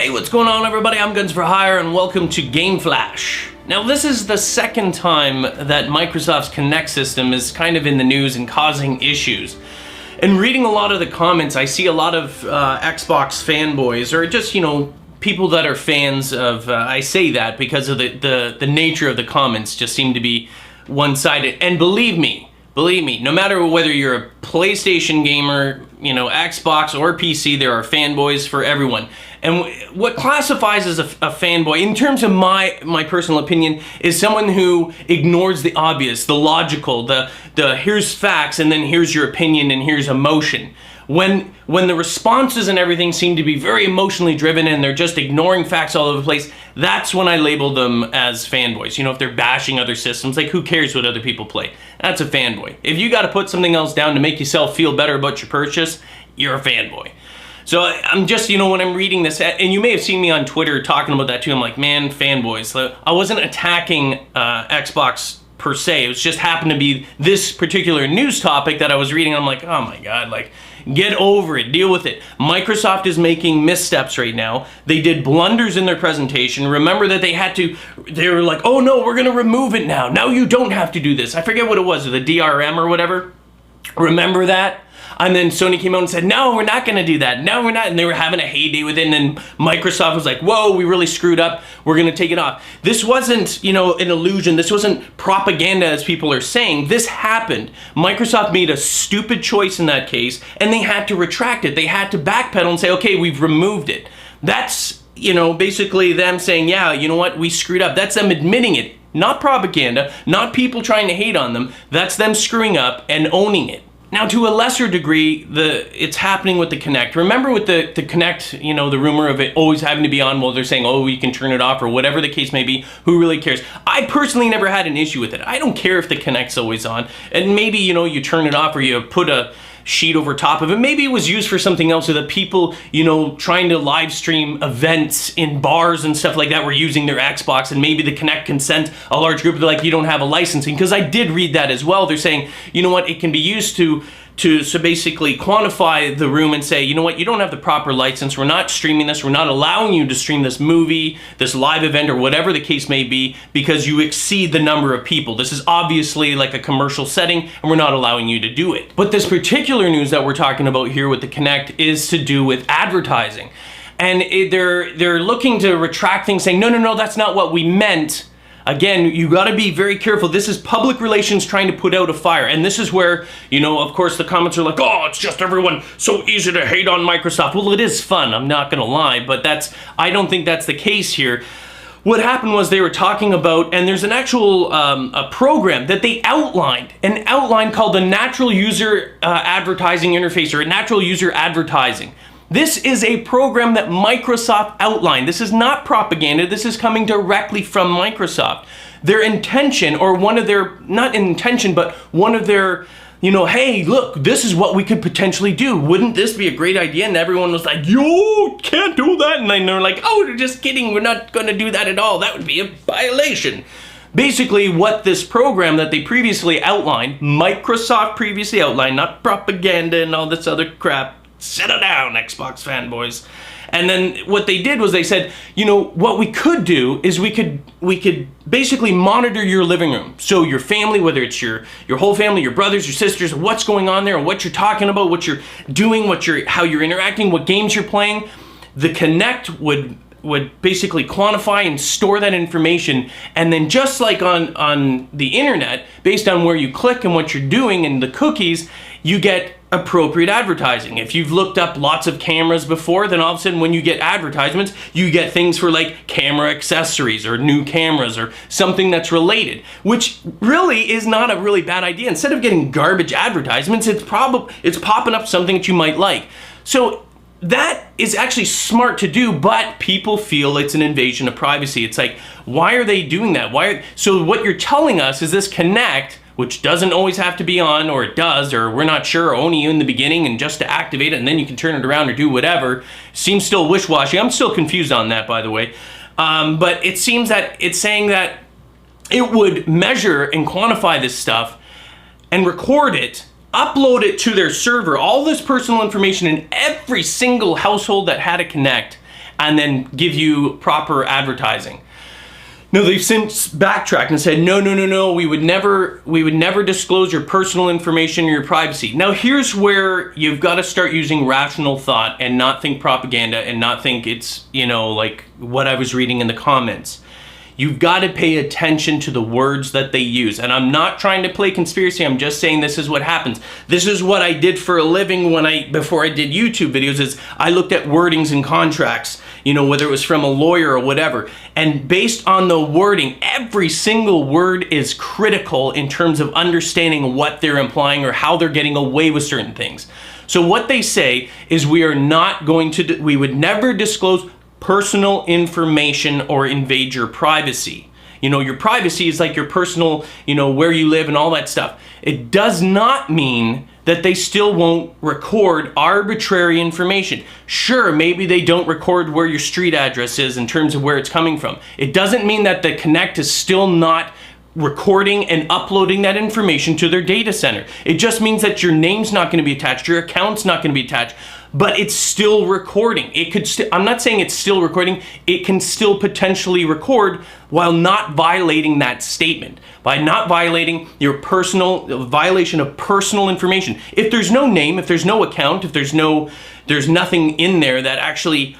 Hey, what's going on everybody? I'm Guns for Hire and welcome to Game Flash. Now this is the second time that Microsoft's KINECT system is kind of in the news and causing issues. And reading a lot of the comments, I see a lot of Xbox fanboys, or just, you know, people that are fans of, I say that because of the nature of the comments just seem to be one-sided. And believe me, no matter whether you're a PlayStation gamer, you know, Xbox or PC, there are fanboys for everyone. And what classifies as a fanboy, in terms of my personal opinion, is someone who ignores the obvious, the logical, the here's facts and then here's your opinion and here's emotion. When the responses and everything seem to be very emotionally driven and they're just ignoring facts all over the place, that's when I label them as fanboys. You know, if they're bashing other systems, like who cares what other people play? That's a fanboy. If you got to put something else down to make yourself feel better about your purchase, you're a fanboy. So I'm just, you know, when I'm reading this, and you may have seen me on Twitter talking about that too, I'm like, man, fanboys. I wasn't attacking Xbox per se, it was just happened to be this particular news topic that I was reading, and I'm like, oh my god, like, get over it, deal with it. Microsoft is making missteps right now. They did blunders in their presentation. Remember that they were like, oh no, we're gonna remove it now. Now you don't have to do this. I forget what it was, the DRM or whatever. Remember that? And then Sony came out and said, no, we're not gonna do that. No, we're not. And they were having a heyday with it. And then Microsoft was like, whoa, we really screwed up. We're gonna take it off. This wasn't, you know, an illusion. This wasn't propaganda as people are saying. This happened. Microsoft made a stupid choice in that case and they had to retract it. They had to backpedal and say, okay, we've removed it. That's, you know, basically them saying, yeah, you know what, we screwed up. That's them admitting it. Not propaganda, not people trying to hate on them. That's them screwing up and owning it. Now, to a lesser degree, it's happening with the KINECT. Remember with the KINECT, you know, the rumor of it always having to be on, well, they're saying, oh, you can turn it off, or whatever the case may be. Who really cares? I personally never had an issue with it. I don't care if the KINECT's always on. And maybe, you know, you turn it off or you put a sheet over top of it. Maybe it was used for something else, so that people, you know, trying to live stream events in bars and stuff like that were using their Xbox, and maybe the KINECT can send a large group, like, you don't have a licensing, because I did read that as well. They're saying, you know what, it can be used to basically quantify the room and say, you know what, you don't have the proper license, we're not streaming this, we're not allowing you to stream this movie, this live event, or whatever the case may be, because you exceed the number of people. This is obviously like a commercial setting, and we're not allowing you to do it. But this particular news that we're talking about here with the KINECT is to do with advertising. And they're looking to retract things, saying, no, that's not what we meant. Again, you gotta be very careful. This is public relations trying to put out a fire. And this is where, you know, of course the comments are like, oh, it's just everyone so easy to hate on Microsoft. Well, it is fun, I'm not gonna lie, but I don't think that's the case here. What happened was they were talking about, and there's an actual a program that they outlined, an outline called the Natural User Advertising Interface, or Natural User Advertising. This is a program that Microsoft outlined. This is not propaganda. This is coming directly from Microsoft. Their intention, or one of their, not intention, but one of their, you know, hey, look, this is what we could potentially do. Wouldn't this be a great idea? And everyone was like, yo, can't do that. And then they're like, oh, they're just kidding. We're not going to do that at all. That would be a violation. Basically, what this program that they previously outlined, Microsoft previously outlined, not propaganda and all this other crap. Settle down, Xbox fanboys. And then what they did was they said, you know, what we could do is we could basically monitor your living room. So your family, whether it's your whole family, your brothers, your sisters, what's going on there, and what you're talking about, what you're doing, how you're interacting, what games you're playing. The KINECT would basically quantify and store that information, and then just like on the internet, based on where you click and what you're doing and the cookies, you get appropriate advertising. If you've looked up lots of cameras before, then all of a sudden when you get advertisements, you get things for like camera accessories or new cameras or something that's related, which really is not a really bad idea. Instead of getting garbage advertisements, it's popping up something that you might like. So that is actually smart to do, but people feel it's an invasion of privacy. It's like, why are they doing that? So what you're telling us is this KINECT, which doesn't always have to be on, or it does, or we're not sure, or only in the beginning and just to activate it and then you can turn it around or do whatever, seems still wish-washy. I'm still confused on that, by the way. But it seems that it's saying that it would measure and quantify this stuff and record it, upload it to their server, all this personal information in every single household that had a KINECT, and then give you proper advertising. No, they've since backtracked and said, no, we would never disclose your personal information or your privacy. Now here's where you've got to start using rational thought and not think propaganda and not think it's, you know, like what I was reading in the comments. You've got to pay attention to the words that they use. And I'm not trying to play conspiracy, I'm just saying this is what happens. This is what I did for a living before I did YouTube videos, is I looked at wordings and contracts, you know, whether it was from a lawyer or whatever. And based on the wording, every single word is critical in terms of understanding what they're implying or how they're getting away with certain things. So what they say is we would never disclose personal information or invade your privacy. You know, your privacy is like your personal, you know, where you live and all that stuff. It does not mean that they still won't record arbitrary information. Sure, maybe they don't record where your street address is in terms of where it's coming from. It doesn't mean that the KINECT is still not recording and uploading that information to their data center. It just means that your name's not going to be attached, your account's not going to be attached, but it's still recording. It could I'm not saying it's still recording, it can still potentially record while not violating that statement. By not violating your violation of personal information. If there's no name, if there's no account, if there's nothing in there that actually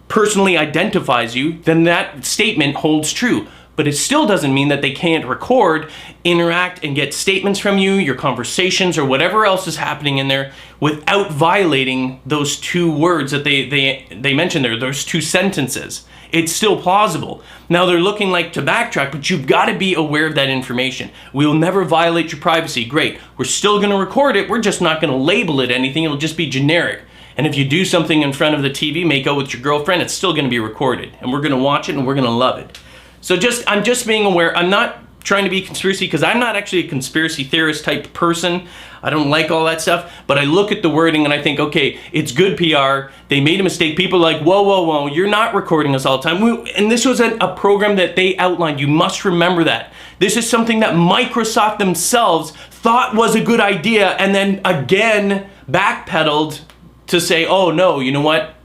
personally identifies you, then that statement holds true. But it still doesn't mean that they can't record, interact, and get statements from you, your conversations, or whatever else is happening in there without violating those two words that they mentioned there, those two sentences. It's still plausible. Now they're looking like to backtrack, but you've got to be aware of that information. We will never violate your privacy. Great. We're still going to record it. We're just not going to label it anything. It'll just be generic. And if you do something in front of the TV, make out with your girlfriend, it's still going to be recorded. And we're going to watch it and we're going to love it. So I'm just being aware. I'm not trying to be conspiracy, because I'm not actually a conspiracy theorist type person. I don't like all that stuff, but I look at the wording and I think, okay, it's good PR. They made a mistake. People are like, whoa, you're not recording us all the time. And this was a program that they outlined. You must remember that. This is something that Microsoft themselves thought was a good idea and then again backpedaled to say, oh no, you know what?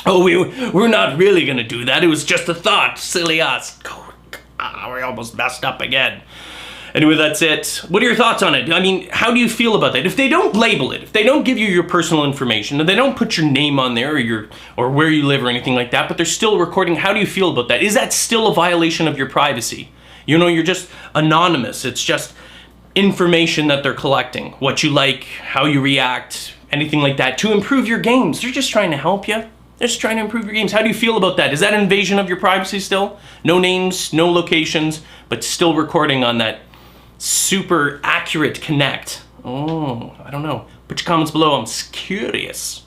Oh, we're not really gonna do that. It was just a thought. Silly us. We almost messed up again. Anyway, that's it. What are your thoughts on it? I mean, how do you feel about that? If they don't label it, if they don't give you your personal information, and they don't put your name on there or where you live or anything like that, but they're still recording, how do you feel about that? Is that still a violation of your privacy? You know, you're just anonymous. It's just information that they're collecting. What you like, how you react, anything like that to improve your games. They're just trying to help you. They're just trying to improve your games. How do you feel about that? Is that an invasion of your privacy still? No names, no locations, but still recording on that super accurate KINECT. Oh, I don't know. Put your comments below. I'm curious.